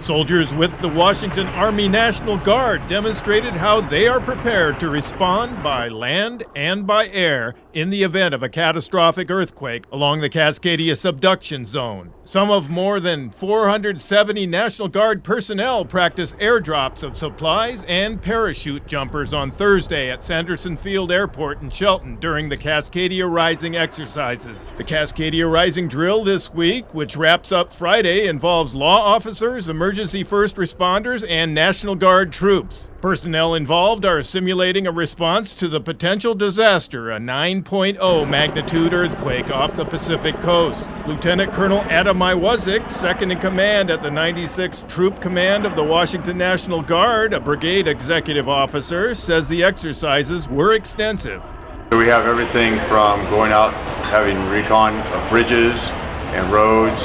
Soldiers with the Washington Army National Guard demonstrated how they are prepared to respond by land and by air in the event of a catastrophic earthquake along the Cascadia subduction zone. Some of more than 470 National Guard personnel practiced airdrops of supplies and parachute jumpers on Thursday at Sanderson Field Airport in Shelton during the Cascadia Rising exercises. The Cascadia Rising drill this week, which wraps up Friday, involves law officers, emergency first responders, and National Guard troops. Personnel involved are simulating a response to the potential disaster, a 9.0 magnitude earthquake off the Pacific coast. Lieutenant Colonel Iwaszuk, second in command at the 96th Troop Command of the Washington National Guard, a brigade executive officer, says the exercises were extensive. We have everything from going out, having recon of bridges and roads,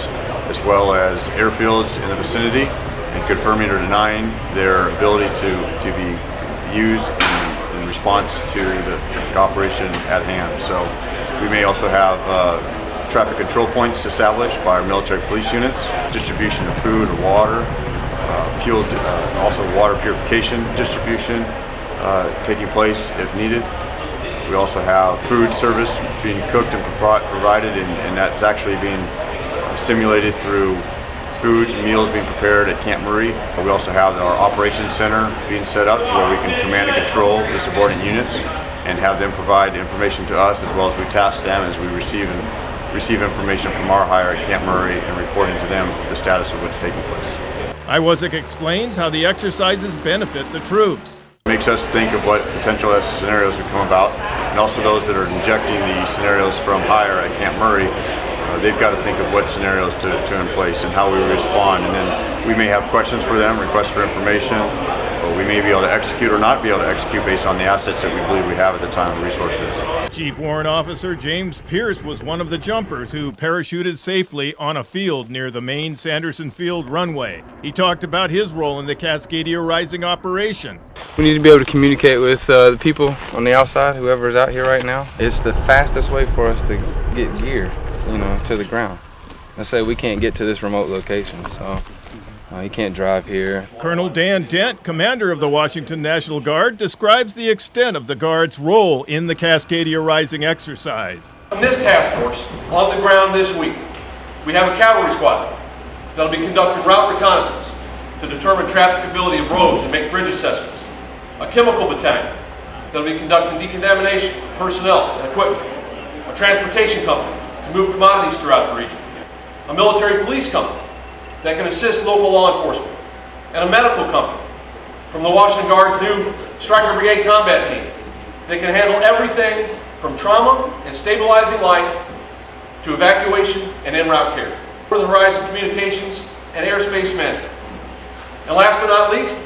as well as airfields in the vicinity, and confirming or denying their ability to be used in response to the operation at hand. So we may also have traffic control points established by our military police units, distribution of food or water, fuel, also water purification distribution taking place if needed. We also have food service being cooked and provided, and that's actually being simulated through foods and meals being prepared at Camp Murray. We also have our operations center being set up where we can command and control the subordinate units and have them provide information to us, as well as we task them as we receive information from our hire at Camp Murray and reporting to them the status of what's taking place. Iwaszuk explains how the exercises benefit the troops. It makes us think of what potential scenarios would come about, and also those that are injecting the scenarios from hire at Camp Murray. They've got to think of what scenarios to in place and how we respond, and then we may have questions for them, requests for information, but we may be able to execute or not be able to execute based on the assets that we believe we have at the time, resources. Chief Warrant Officer James Pierce was one of the jumpers who parachuted safely on a field near the main Sanderson Field runway. He talked about his role in the Cascadia Rising operation. We need to be able to communicate with the people on the outside, whoever's out here right now. It's the fastest way for us to get gear, to the ground. I say we can't get to this remote location, so you can't drive here. Colonel Dent, commander of the Washington National Guard, describes the extent of the Guard's role in the Cascadia Rising exercise. On this task force, on the ground this week, we have a cavalry squad that will be conducting route reconnaissance to determine trafficability of roads and make bridge assessments. A chemical battalion that will be conducting decontamination of personnel and equipment. A transportation company to move commodities throughout the region. A military police company that can assist local law enforcement, and a medical company from the Washington Guard's new Striker Brigade combat team that can handle everything from trauma and stabilizing life to evacuation and en route care. For the Horizon Communications and Airspace Management. And last but not least,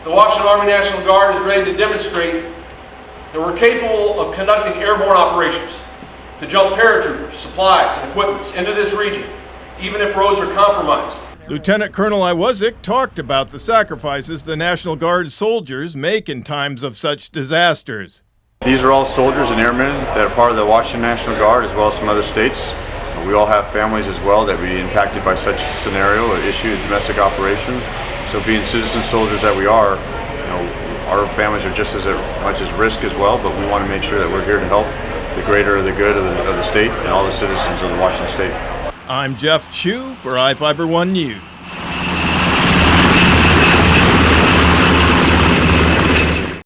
the Washington Army National Guard is ready to demonstrate that we're capable of conducting airborne operations to jump paratroopers, supplies, and equipment into this region, even if roads are compromised. Lieutenant Colonel Iwaszuk talked about the sacrifices the National Guard soldiers make in times of such disasters. These are all soldiers and airmen that are part of the Washington National Guard, as well as some other states. We all have families as well that would be impacted by such a scenario or issue, domestic operation. So being citizen soldiers that we are, our families are just as much as risk as well, but we want to make sure that we're here to help the greater the good of the state and all the citizens of the Washington state. I'm Jeff Chu for iFiber One News.